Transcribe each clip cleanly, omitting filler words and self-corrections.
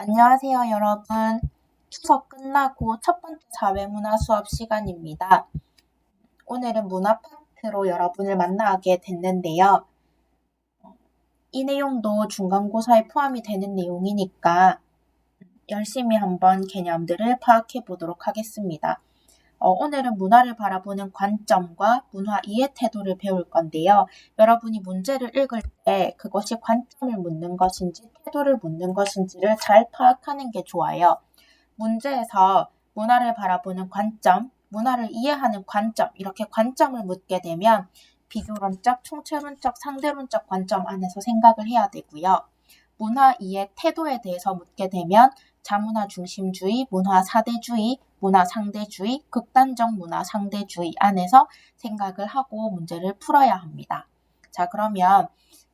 안녕하세요, 여러분. 추석 끝나고 첫 번째 사회문화 수업 시간입니다. 오늘은 문화 파트로 여러분을 만나게 됐는데요. 이 내용도 중간고사에 포함이 되는 내용이니까 열심히 한번 개념들을 파악해 보도록 하겠습니다. 오늘은 문화를 바라보는 관점과 문화 이해 태도를 배울 건데요. 여러분이 문제를 읽을 때 그것이 관점을 묻는 것인지 태도를 묻는 것인지를 잘 파악하는 게 좋아요. 문제에서 문화를 바라보는 관점, 문화를 이해하는 관점, 이렇게 관점을 묻게 되면 비교론적, 총체론적, 상대론적 관점 안에서 생각을 해야 되고요. 문화 이해 태도에 대해서 묻게 되면 자문화 중심주의, 문화 사대주의, 문화 상대주의, 극단적 문화 상대주의 안에서 생각을 하고 문제를 풀어야 합니다. 자, 그러면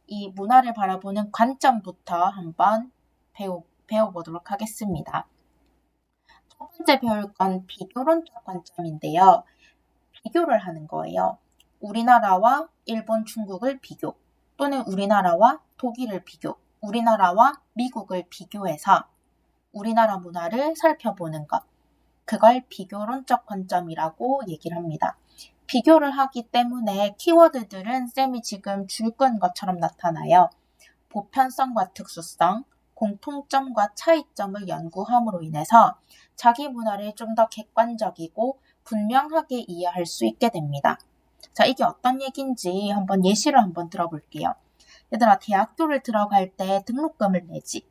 이 문화를 바라보는 관점부터 한번 배워보도록 하겠습니다. 첫 번째 배울 건 비교론적 관점인데요. 비교를 하는 거예요. 우리나라와 일본, 중국을 비교, 또는 우리나라와 독일을 비교, 우리나라와 미국을 비교해서 우리나라 문화를 살펴보는 것. 그걸 비교론적 관점이라고 얘기를 합니다. 비교를 하기 때문에 키워드들은 쌤이 지금 줄 건 것처럼 나타나요. 보편성과 특수성, 공통점과 차이점을 연구함으로 인해서 자기 문화를 좀 더 객관적이고 분명하게 이해할 수 있게 됩니다. 자, 이게 어떤 얘기인지 한번 예시를 한번 들어볼게요. 얘들아, 대학교를 들어갈 때 등록금을 내지.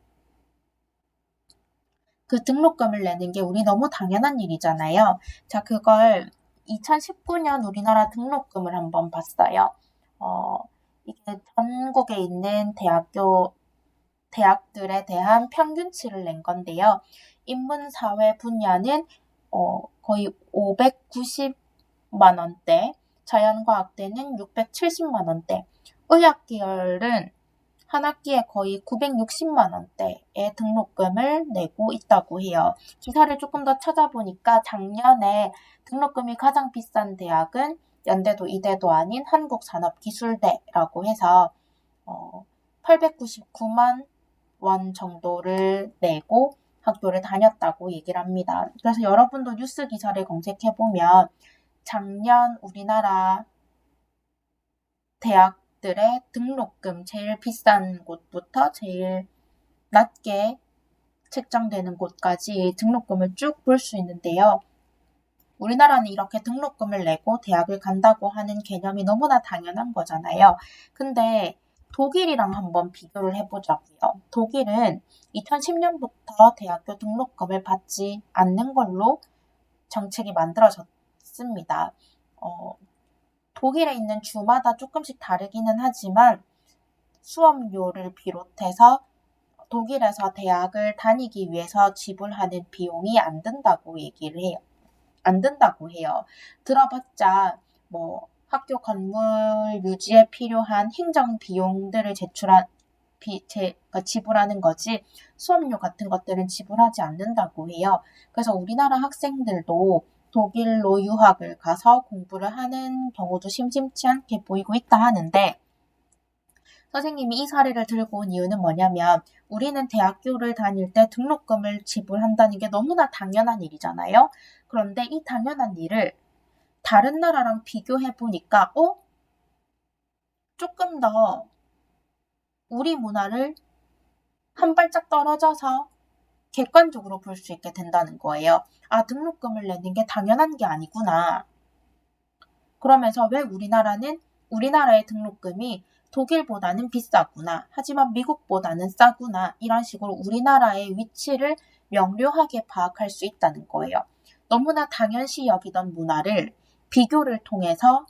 그 등록금을 내는 게 우리 너무 당연한 일이잖아요. 자, 그걸 2019년 우리나라 등록금을 한번 봤어요. 이게 전국에 있는 대학들에 대한 평균치를 낸 건데요. 인문사회 분야는 거의 590만 원대, 자연과학대는 670만 원대, 의학계열은 한 학기에 거의 960만 원대의 등록금을 내고 있다고 해요. 기사를 조금 더 찾아보니까 작년에 등록금이 가장 비싼 대학은 연대도 이대도 아닌 한국산업기술대라고 해서 899만 원 정도를 내고 학교를 다녔다고 얘기를 합니다. 그래서 여러분도 뉴스 기사를 검색해보면 작년 우리나라 대학들의 등록금 제일 비싼 곳부터 제일 낮게 책정되는 곳까지 등록금을 쭉 볼 수 있는데요. 우리나라는 이렇게 등록금을 내고 대학을 간다고 하는 개념이 너무나 당연한 거잖아요. 근데 독일이랑 한번 비교를 해보자고요. 독일은 2010년부터 대학교 등록금을 받지 않는 걸로 정책이 만들어졌습니다. 독일에 있는 주마다 조금씩 다르기는 하지만 수업료를 비롯해서 독일에서 대학을 다니기 위해서 지불하는 비용이 안 든다고 얘기를 해요. 안 든다고 해요. 들어봤자 학교 건물 유지에 필요한 행정 비용들을 지불하는 거지 수업료 같은 것들은 지불하지 않는다고 해요. 그래서 우리나라 학생들도 독일로 유학을 가서 공부를 하는 경우도 심심치 않게 보이고 있다 하는데 선생님이 이 사례를 들고 온 이유는 뭐냐면 우리는 대학교를 다닐 때 등록금을 지불한다는 게 너무나 당연한 일이잖아요. 그런데 이 당연한 일을 다른 나라랑 비교해 보니까 조금 더 우리 문화를 한 발짝 떨어져서 객관적으로 볼 수 있게 된다는 거예요. 아, 등록금을 내는 게 당연한 게 아니구나. 그러면서 왜 우리나라의 등록금이 독일보다는 비싸구나. 하지만 미국보다는 싸구나. 이런 식으로 우리나라의 위치를 명료하게 파악할 수 있다는 거예요. 너무나 당연시 여기던 문화를 비교를 통해서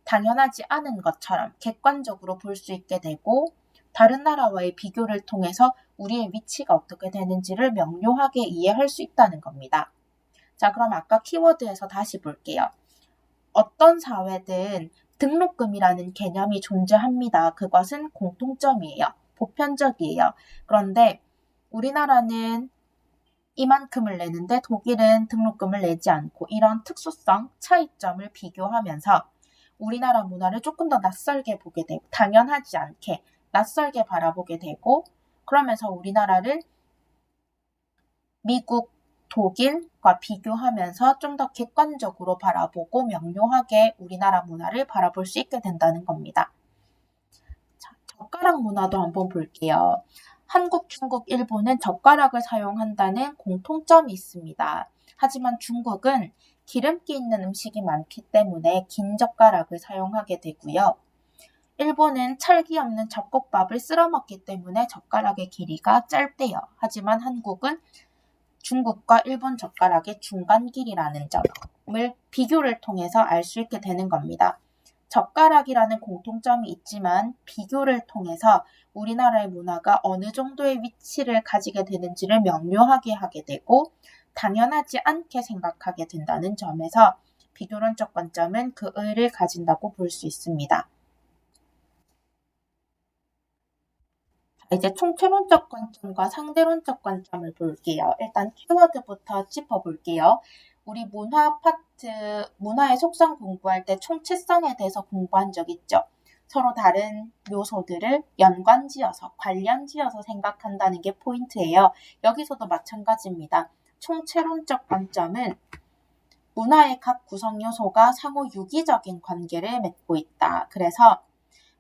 당연하지 않은 것처럼 객관적으로 볼 수 있게 되고 다른 나라와의 비교를 통해서 우리의 위치가 어떻게 되는지를 명료하게 이해할 수 있다는 겁니다. 자, 그럼 아까 키워드에서 다시 볼게요. 어떤 사회든 등록금이라는 개념이 존재합니다. 그것은 공통점이에요. 보편적이에요. 그런데 우리나라는 이만큼을 내는데 독일은 등록금을 내지 않고 이런 특수성, 차이점을 비교하면서 우리나라 문화를 조금 더 낯설게 보게 되고 당연하지 않게 낯설게 바라보게 되고 그러면서 우리나라를 미국, 독일과 비교하면서 좀 더 객관적으로 바라보고 명료하게 우리나라 문화를 바라볼 수 있게 된다는 겁니다. 자, 젓가락 문화도 한번 볼게요. 한국, 중국, 일본은 젓가락을 사용한다는 공통점이 있습니다. 하지만 중국은 기름기 있는 음식이 많기 때문에 긴 젓가락을 사용하게 되고요. 일본은 찰기 없는 잡곡밥을 쓸어 먹기 때문에 젓가락의 길이가 짧대요. 하지만 한국은 중국과 일본 젓가락의 중간 길이라는 점을 비교를 통해서 알 수 있게 되는 겁니다. 젓가락이라는 공통점이 있지만 비교를 통해서 우리나라의 문화가 어느 정도의 위치를 가지게 되는지를 명료하게 하게 되고 당연하지 않게 생각하게 된다는 점에서 비교론적 관점은 그 의의를 가진다고 볼 수 있습니다. 이제 총체론적 관점과 상대론적 관점을 볼게요. 일단 키워드부터 짚어볼게요. 우리 문화 파트, 문화의 속성 공부할 때 총체성에 대해서 공부한 적 있죠. 서로 다른 요소들을 연관지어서, 관련지어서 생각한다는 게 포인트예요. 여기서도 마찬가지입니다. 총체론적 관점은 문화의 각 구성 요소가 상호 유기적인 관계를 맺고 있다. 그래서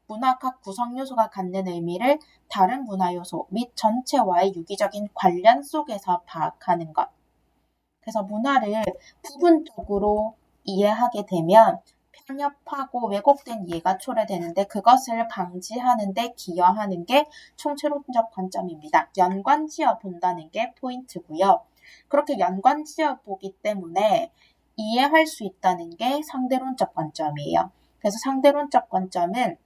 문화 각 구성 요소가 갖는 의미를 다른 문화 요소 및 전체와의 유기적인 관련 속에서 파악하는 것. 그래서 문화를 부분적으로 이해하게 되면 편협하고 왜곡된 이해가 초래되는데 그것을 방지하는 데 기여하는 게 총체론적 관점입니다. 연관지어 본다는 게 포인트고요. 그렇게 연관지어 보기 때문에 이해할 수 있다는 게 상대론적 관점이에요. 그래서 상대론적 관점은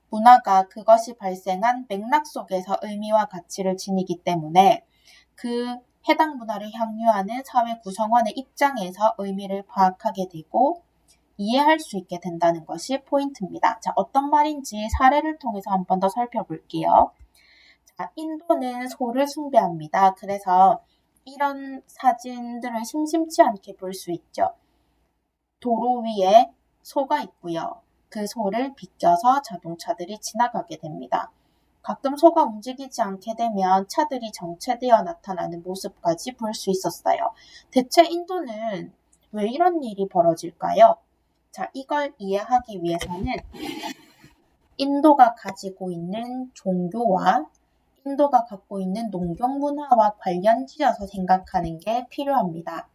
문화가 그것이 발생한 맥락 속에서 의미와 가치를 지니기 때문에 그 해당 문화를 향유하는 사회 구성원의 입장에서 의미를 파악하게 되고 이해할 수 있게 된다는 것이 포인트입니다. 자, 어떤 말인지 사례를 통해서 한 번 더 살펴볼게요. 자, 인도는 소를 숭배합니다. 그래서 이런 사진들을 심심치 않게 볼 수 있죠. 도로 위에 소가 있고요. 그 소를 비껴서 자동차들이 지나가게 됩니다. 가끔 소가 움직이지 않게 되면 차들이 정체되어 나타나는 모습까지 볼 수 있었어요. 대체 인도는 왜 이런 일이 벌어질까요? 자, 이걸 이해하기 위해서는 인도가 가지고 있는 종교와 인도가 갖고 있는 농경 문화와 관련지어서 생각하는 게 필요합니다.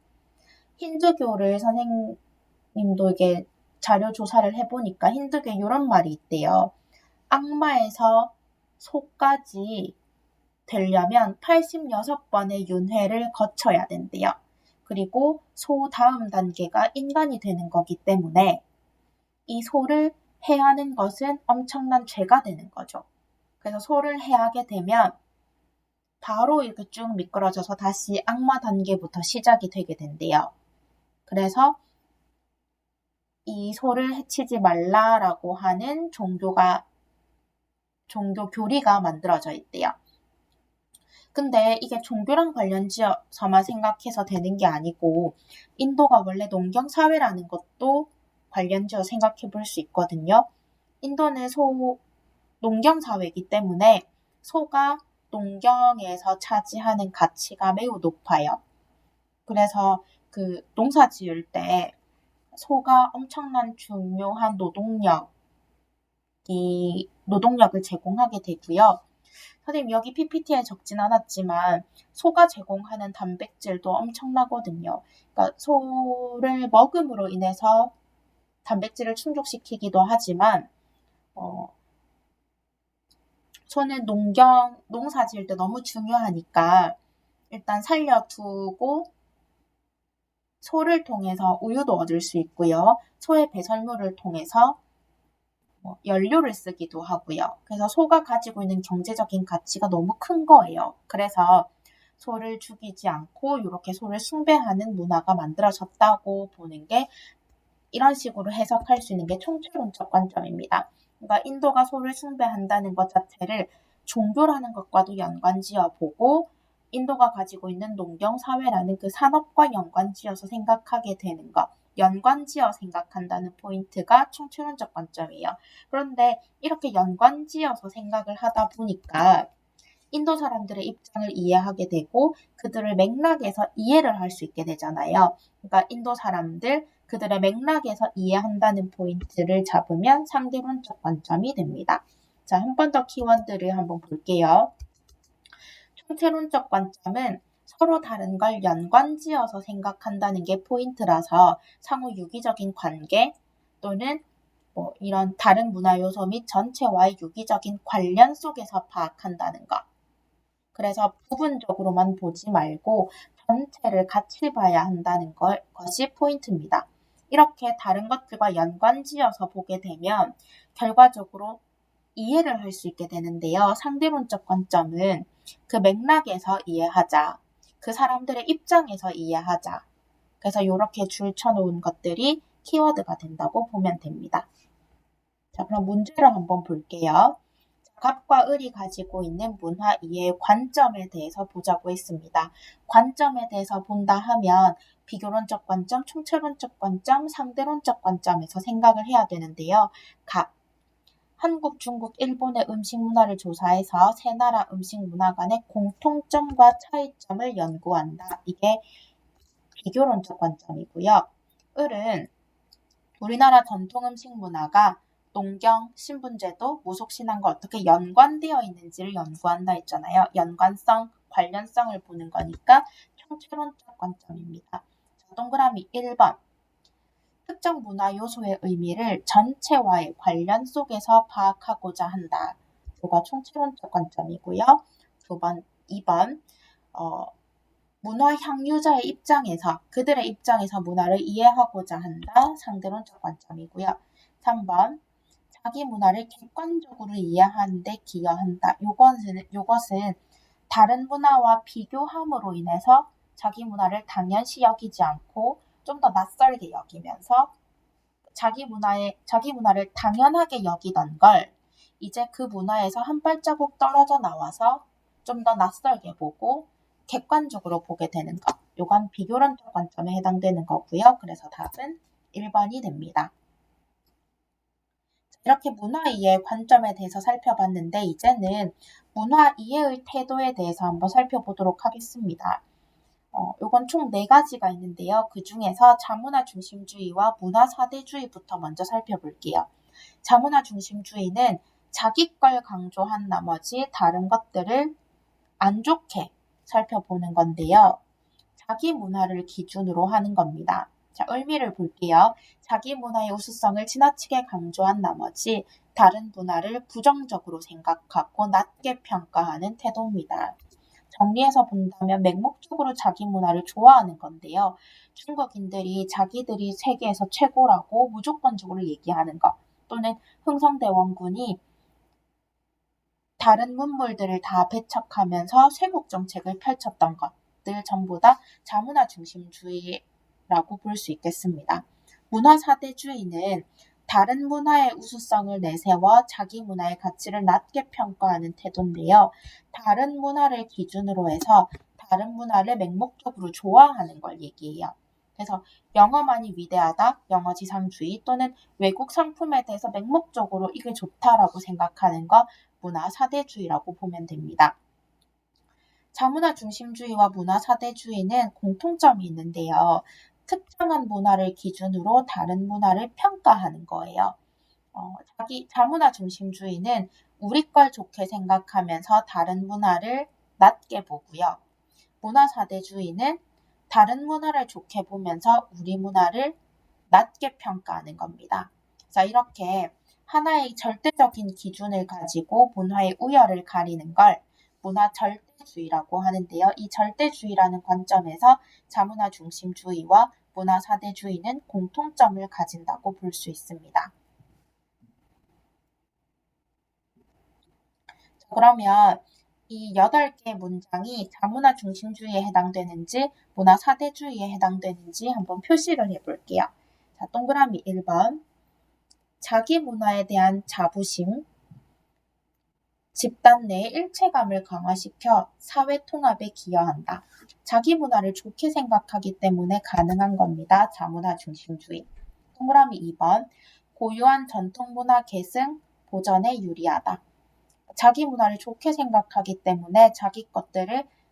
힌두교를 선생님도 이게 자료 조사를 해보니까 힌두교에 이런 말이 있대요. 악마에서 소까지 되려면 86번의 윤회를 거쳐야 된대요. 그리고 소 다음 단계가 인간이 되는 거기 때문에 이 소를 해하는 것은 엄청난 죄가 되는 거죠. 그래서 소를 해하게 되면 바로 이렇게 쭉 미끄러져서 다시 악마 단계부터 시작이 되게 된대요. 그래서 이 소를 해치지 말라라고 하는 종교 교리가 만들어져 있대요. 근데 이게 종교랑 관련지어서만 생각해서 되는 게 아니고 인도가 원래 농경사회라는 것도 관련지어 생각해 볼 수 있거든요. 인도는 농경사회이기 때문에 소가 농경에서 차지하는 가치가 매우 높아요. 그래서 그 농사 지을 때 소가 엄청난 중요한 노동력을 제공하게 되고요. 선생님 여기 PPT에 적진 않았지만 소가 제공하는 단백질도 엄청나거든요. 그러니까 소를 먹음으로 인해서 단백질을 충족시키기도 하지만 소는 농사 지을 때 너무 중요하니까 일단 살려두고 소를 통해서 우유도 얻을 수 있고요. 소의 배설물을 통해서 연료를 쓰기도 하고요. 그래서 소가 가지고 있는 경제적인 가치가 너무 큰 거예요. 그래서 소를 죽이지 않고 이렇게 소를 숭배하는 문화가 만들어졌다고 보는 게 이런 식으로 해석할 수 있는 게 총체론적 관점입니다. 그러니까 인도가 소를 숭배한다는 것 자체를 종교라는 것과도 연관지어 보고 인도가 가지고 있는 농경사회라는 그 산업과 연관지어서 생각하게 되는 것. 연관지어 생각한다는 포인트가 총체론적 관점이에요. 그런데 이렇게 연관지어서 생각을 하다 보니까 인도 사람들의 입장을 이해하게 되고 그들을 맥락에서 이해를 할 수 있게 되잖아요. 그러니까 인도 사람들, 그들의 맥락에서 이해한다는 포인트를 잡으면 상대론적 관점이 됩니다. 자, 한 번 더 키워드를 한번 볼게요. 총체론적 관점은 서로 다른 걸 연관지어서 생각한다는 게 포인트라서 상호 유기적인 관계 또는 이런 다른 문화 요소 및 전체와의 유기적인 관련 속에서 파악한다는 것. 그래서 부분적으로만 보지 말고 전체를 같이 봐야 한다는 것이 포인트입니다. 이렇게 다른 것들과 연관지어서 보게 되면 결과적으로 이해를 할 수 있게 되는데요. 상대론적 관점은 그 맥락에서 이해하자. 그 사람들의 입장에서 이해하자. 그래서 이렇게 줄쳐놓은 것들이 키워드가 된다고 보면 됩니다. 자, 그럼 문제를 한번 볼게요. 갑과 을이 가지고 있는 문화 이해의 관점에 대해서 보자고 했습니다. 관점에 대해서 본다 하면 비교론적 관점, 총체론적 관점, 상대론적 관점에서 생각을 해야 되는데요. 갑, 한국, 중국, 일본의 음식 문화를 조사해서 세 나라 음식 문화 간의 공통점과 차이점을 연구한다. 이게 비교론적 관점이고요. 을은 우리나라 전통 음식 문화가 농경, 신분제도, 무속신앙과 어떻게 연관되어 있는지를 연구한다 했잖아요. 연관성, 관련성을 보는 거니까 총체론적 관점입니다. 자, 동그라미 1번. 특정 문화 요소의 의미를 전체와의 관련 속에서 파악하고자 한다. 이거 총체론적 관점이고요. 2번. 문화 향유자의 입장에서 그들의 입장에서 문화를 이해하고자 한다. 상대론적 관점이고요. 3번. 자기 문화를 객관적으로 이해하는 데 기여한다. 요것은 다른 문화와 비교함으로 인해서 자기 문화를 당연시 여기지 않고 좀 더 낯설게 여기면서 자기 문화를 당연하게 여기던 걸 이제 그 문화에서 한 발자국 떨어져 나와서 좀 더 낯설게 보고 객관적으로 보게 되는 것. 요건 비교론적 관점에 해당되는 거고요. 그래서 답은 1번이 됩니다. 이렇게 문화 이해의 관점에 대해서 살펴봤는데 이제는 문화 이해의 태도에 대해서 한번 살펴보도록 하겠습니다. 요건 총 4가지가 있는데요. 그 중에서 자문화 중심주의와 문화 사대주의부터 먼저 살펴볼게요. 자문화 중심주의는 자기 걸 강조한 나머지 다른 것들을 안 좋게 살펴보는 건데요. 자기 문화를 기준으로 하는 겁니다. 자, 의미를 볼게요. 자기 문화의 우수성을 지나치게 강조한 나머지 다른 문화를 부정적으로 생각하고 낮게 평가하는 태도입니다. 정리해서 본다면 맹목적으로 자기 문화를 좋아하는 건데요. 중국인들이 자기들이 세계에서 최고라고 무조건적으로 얘기하는 것 또는 흥성대원군이 다른 문물들을 다 배척하면서 쇄국 정책을 펼쳤던 것들 전부 다 자문화 중심주의라고 볼 수 있겠습니다. 문화 사대주의는 다른 문화의 우수성을 내세워 자기 문화의 가치를 낮게 평가하는 태도인데요. 다른 문화를 기준으로 해서 다른 문화를 맹목적으로 좋아하는 걸 얘기해요. 그래서 영어만이 위대하다, 영어 지상주의 또는 외국 상품에 대해서 맹목적으로 이게 좋다라고 생각하는 거 문화 사대주의라고 보면 됩니다. 자문화 중심주의와 문화 사대주의는 공통점이 있는데요. 특정한 문화를 기준으로 다른 문화를 평가하는 거예요. 자문화 중심주의는 우리 걸 좋게 생각하면서 다른 문화를 낮게 보고요. 문화 사대주의는 다른 문화를 좋게 보면서 우리 문화를 낮게 평가하는 겁니다. 자, 이렇게 하나의 절대적인 기준을 가지고 문화의 우열을 가리는 걸 문화 절대주의라고 하는데요. 이 절대주의라는 관점에서 자문화 중심주의와 문화 사대주의는 공통점을 가진다고 볼 수 있습니다. 그러면 이 8개 문장이 자문화 중심주의에 해당되는지 문화 사대주의에 해당되는지 한번 표시를 해볼게요. 자, 동그라미 1번. 자기 문화에 대한 자부심, 집단 내의 일체감을 강화시켜 사회 통합에 기여한다. 자기 문화를 좋게 생각하기 때문에 가능한 겁니다. 자문화 중심주의. 동그라미 2번. 고유한 전통 문화 계승, 보전에 유리하다. 자기 문화를 좋게 생각하기 때문에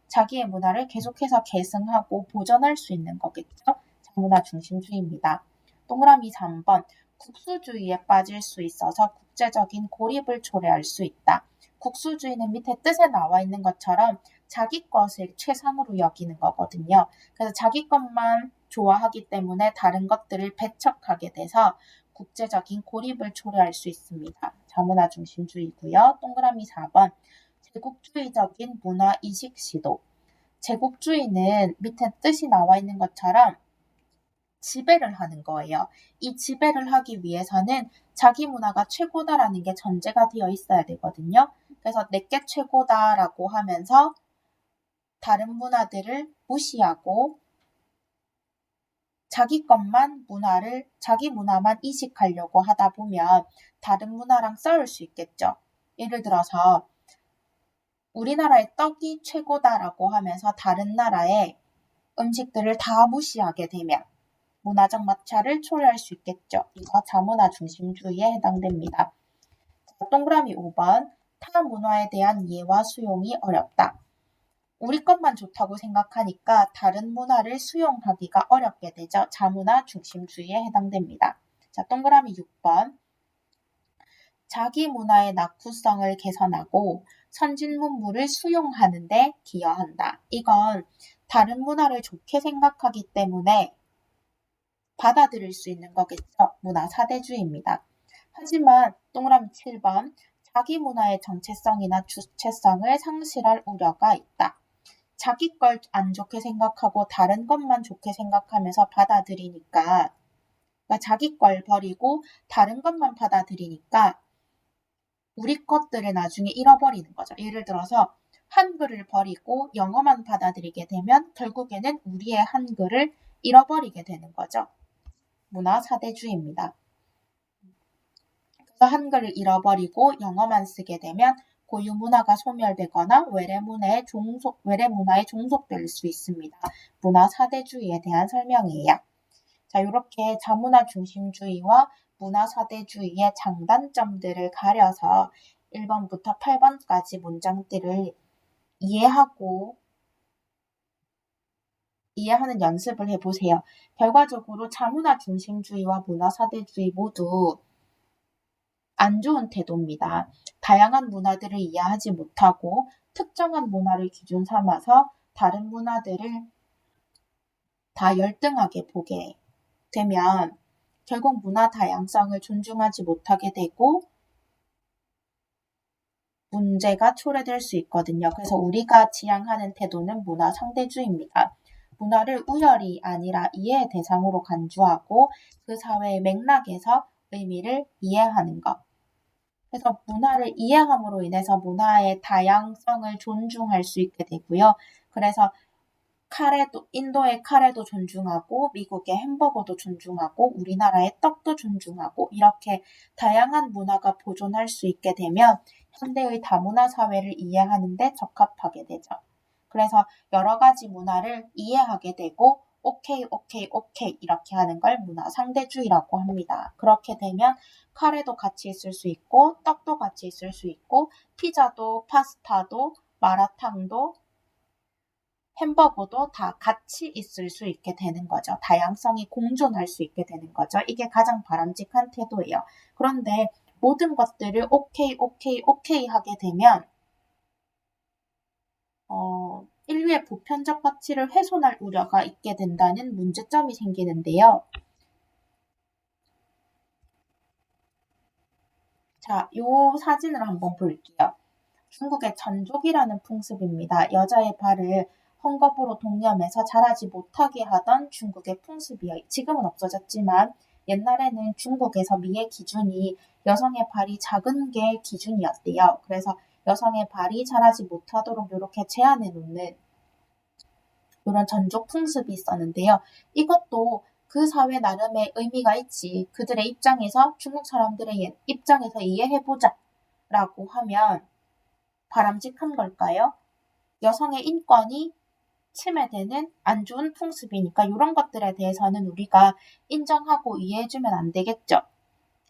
자기의 문화를 계속해서 계승하고 보존할 수 있는 거겠죠. 자문화 중심주의입니다. 동그라미 3번. 국수주의에 빠질 수 있어서 국제적인 고립을 초래할 수 있다. 국수주의는 밑에 뜻에 나와 있는 것처럼 자기 것을 최상으로 여기는 거거든요. 그래서 자기 것만 좋아하기 때문에 다른 것들을 배척하게 돼서 국제적인 고립을 초래할 수 있습니다. 자문화 중심주의고요. 동그라미 4번. 제국주의적인 문화이식 시도. 제국주의는 밑에 뜻이 나와 있는 것처럼 지배를 하는 거예요. 이 지배를 하기 위해서는 자기 문화가 최고다라는 게 전제가 되어 있어야 되거든요. 그래서 내게 최고다라고 하면서 다른 문화들을 무시하고 자기 문화만 이식하려고 하다 보면 다른 문화랑 싸울 수 있겠죠. 예를 들어서 우리나라의 떡이 최고다라고 하면서 다른 나라의 음식들을 다 무시하게 되면 문화적 마찰을 초래할 수 있겠죠. 이거 자문화 중심주의에 해당됩니다. 동그라미 5번. 타 문화에 대한 이해와 수용이 어렵다. 우리 것만 좋다고 생각하니까 다른 문화를 수용하기가 어렵게 되죠. 자문화 중심주의에 해당됩니다. 자, 동그라미 6번. 자기 문화의 낙후성을 개선하고 선진 문물을 수용하는 데 기여한다. 이건 다른 문화를 좋게 생각하기 때문에 받아들일 수 있는 거겠죠. 문화 사대주의입니다. 하지만 동그라미 7번. 자기 문화의 정체성이나 주체성을 상실할 우려가 있다. 자기 걸 안 좋게 생각하고 다른 것만 좋게 생각하면서 받아들이니까, 그러니까 자기 걸 버리고 다른 것만 받아들이니까 우리 것들을 나중에 잃어버리는 거죠. 예를 들어서 한글을 버리고 영어만 받아들이게 되면 결국에는 우리의 한글을 잃어버리게 되는 거죠. 문화 사대주의입니다. 그래서 한글을 잃어버리고 영어만 쓰게 되면 고유 문화가 소멸되거나 외래 문화에 종속될 수 있습니다. 문화 사대주의에 대한 설명이에요. 자, 이렇게 자문화 중심주의와 문화 사대주의의 장단점들을 가려서 1번부터 8번까지 문장들을 이해하는 연습을 해보세요. 결과적으로 자문화 중심주의와 문화 사대주의 모두 안 좋은 태도입니다. 다양한 문화들을 이해하지 못하고 특정한 문화를 기준 삼아서 다른 문화들을 다 열등하게 보게 되면 결국 문화 다양성을 존중하지 못하게 되고 문제가 초래될 수 있거든요. 그래서 우리가 지향하는 태도는 문화 상대주의입니다. 문화를 우열이 아니라 이해의 대상으로 간주하고 그 사회의 맥락에서 의미를 이해하는 것. 그래서 문화를 이해함으로 인해서 문화의 다양성을 존중할 수 있게 되고요. 그래서 인도의 카레도 존중하고 미국의 햄버거도 존중하고 우리나라의 떡도 존중하고 이렇게 다양한 문화가 보존할 수 있게 되면 현대의 다문화 사회를 이해하는 데 적합하게 되죠. 그래서 여러 가지 문화를 이해하게 되고 오케이 이렇게 하는 걸 문화 상대주의라고 합니다. 그렇게 되면 카레도 같이 있을 수 있고 떡도 같이 있을 수 있고 피자도 파스타도 마라탕도 햄버거도 다 같이 있을 수 있게 되는 거죠. 다양성이 공존할 수 있게 되는 거죠. 이게 가장 바람직한 태도예요. 그런데 모든 것들을 오케이 하게 되면 인류의 보편적 가치를 훼손할 우려가 있게 된다는 문제점이 생기는데요. 자, 요 사진을 한번 볼게요. 중국의 전족이라는 풍습입니다. 여자의 발을 헝겊으로 동여매서 자라지 못하게 하던 중국의 풍습이에요. 지금은 없어졌지만 옛날에는 중국에서 미의 기준이 여성의 발이 작은 게 기준이었대요. 그래서 여성의 발이 자라지 못하도록 이렇게 제한해 놓는 이런 전족 풍습이 있었는데요. 이것도 그 사회 나름의 의미가 있지. 그들의 입장에서 중국 사람들의 입장에서 이해해보자 라고 하면 바람직한 걸까요? 여성의 인권이 침해되는 안 좋은 풍습이니까 이런 것들에 대해서는 우리가 인정하고 이해해주면 안 되겠죠.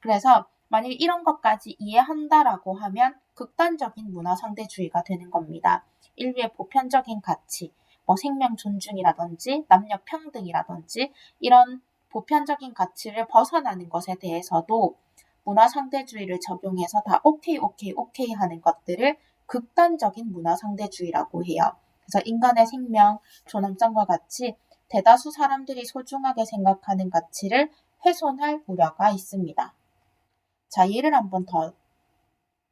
그래서 만약 이런 것까지 이해한다라고 하면 극단적인 문화상대주의가 되는 겁니다. 인류의 보편적인 가치, 생명 존중이라든지 남녀 평등이라든지 이런 보편적인 가치를 벗어나는 것에 대해서도 문화상대주의를 적용해서 다 오케이 하는 것들을 극단적인 문화상대주의라고 해요. 그래서 인간의 생명, 존엄성과 같이 대다수 사람들이 소중하게 생각하는 가치를 훼손할 우려가 있습니다. 자, 예를 한번 더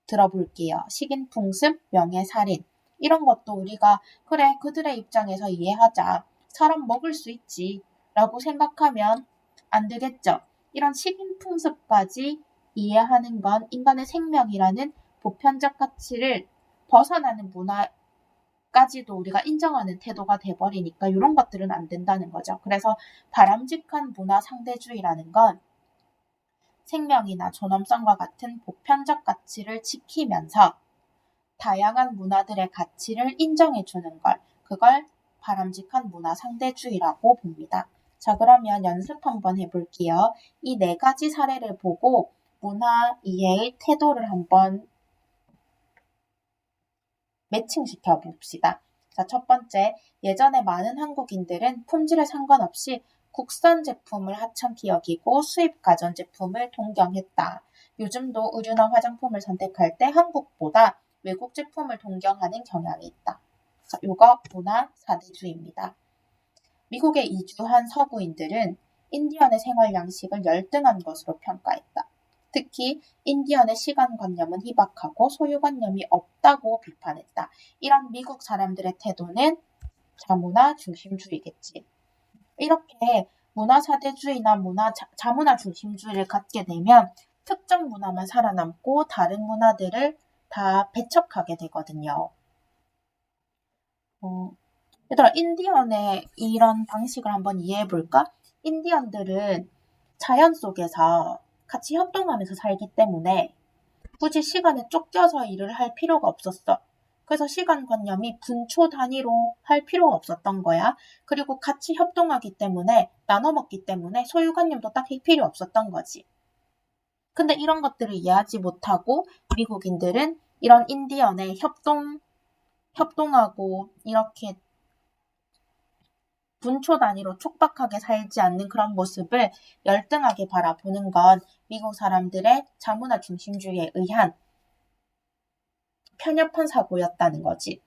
들어볼게요. 식인풍습, 명예살인 이런 것도 우리가 그래 그들의 입장에서 이해하자. 사람 먹을 수 있지 라고 생각하면 안 되겠죠. 이런 식인풍습까지 이해하는 건 인간의 생명이라는 보편적 가치를 벗어나는 문화까지도 우리가 인정하는 태도가 돼버리니까 이런 것들은 안 된다는 거죠. 그래서 바람직한 문화 상대주의라는 건 생명이나 존엄성과 같은 보편적 가치를 지키면서 다양한 문화들의 가치를 인정해주는 걸, 그걸 바람직한 문화 상대주의라고 봅니다. 자, 그러면 연습 한번 해볼게요. 이 4가지 사례를 보고 문화 이해의 태도를 한번 매칭시켜 봅시다. 자, 첫 번째, 예전에 많은 한국인들은 품질에 상관없이 국산 제품을 하찮게 여기고 수입 가전제품을 동경했다. 요즘도 의류나 화장품을 선택할 때 한국보다 외국 제품을 동경하는 경향이 있다. 자, 요거 문화 사대주의입니다. 미국에 이주한 서구인들은 인디언의 생활 양식을 열등한 것으로 평가했다. 특히 인디언의 시간관념은 희박하고 소유관념이 없다고 비판했다. 이런 미국 사람들의 태도는 자문화 중심주의겠지. 이렇게 문화사대주의나 자문화 중심주의를 갖게 되면 특정 문화만 살아남고 다른 문화들을 다 배척하게 되거든요. 얘들아, 인디언의 이런 방식을 한번 이해해 볼까? 인디언들은 자연 속에서 같이 협동하면서 살기 때문에 굳이 시간에 쫓겨서 일을 할 필요가 없었어. 그래서 시간관념이 분초 단위로 할 필요가 없었던 거야. 그리고 같이 협동하기 때문에 나눠 먹기 때문에 소유관념도 딱히 필요 없었던 거지. 근데 이런 것들을 이해하지 못하고 미국인들은 이런 인디언의 협동하고 이렇게 분초 단위로 촉박하게 살지 않는 그런 모습을 열등하게 바라보는 건 미국 사람들의 자문화 중심주의에 의한 편협한 사고였다는 거지.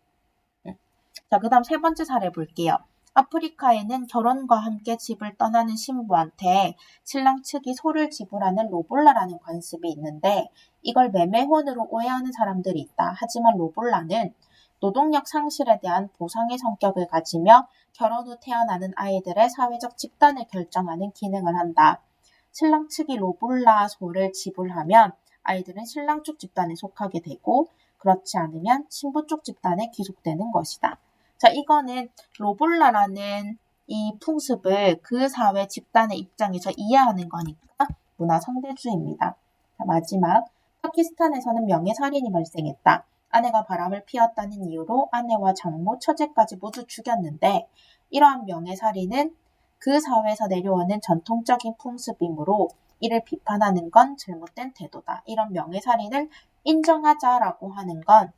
자, 그 다음 3번째 사례 볼게요. 아프리카에는 결혼과 함께 집을 떠나는 신부한테 신랑 측이 소를 지불하는 로볼라라는 관습이 있는데 이걸 매매혼으로 오해하는 사람들이 있다. 하지만 로볼라는 노동력 상실에 대한 보상의 성격을 가지며 결혼 후 태어나는 아이들의 사회적 집단을 결정하는 기능을 한다. 신랑 측이 로볼라 소를 지불하면 아이들은 신랑 쪽 집단에 속하게 되고 그렇지 않으면 신부 쪽 집단에 귀속되는 것이다. 자, 이거는 로볼라라는 이 풍습을 그 사회 집단의 입장에서 이해하는 거니까 문화 상대주의입니다. 자, 마지막, 파키스탄에서는 명예살인이 발생했다. 아내가 바람을 피웠다는 이유로 아내와 장모, 처제까지 모두 죽였는데 이러한 명예살인은 그 사회에서 내려오는 전통적인 풍습이므로 이를 비판하는 건 잘못된 태도다. 이런 명예살인을 인정하자라고 하는 건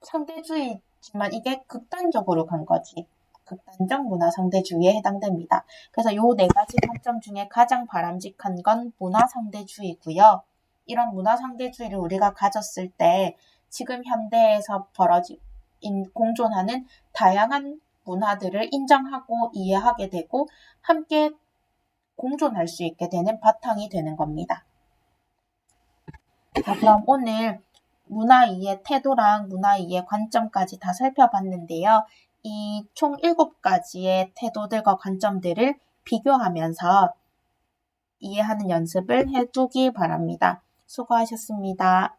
상대주의지만 이게 극단적으로 간 거지. 극단적 문화 상대주의에 해당됩니다. 그래서 요 4가지 관점 중에 가장 바람직한 건 문화 상대주의고요. 이런 문화 상대주의를 우리가 가졌을 때 지금 현대에서 공존하는 다양한 문화들을 인정하고 이해하게 되고 함께 공존할 수 있게 되는 바탕이 되는 겁니다. 자, 그럼 오늘 문화 이해 태도랑 문화 이해 관점까지 다 살펴봤는데요. 이 총 7가지의 태도들과 관점들을 비교하면서 이해하는 연습을 해두기 바랍니다. 수고하셨습니다.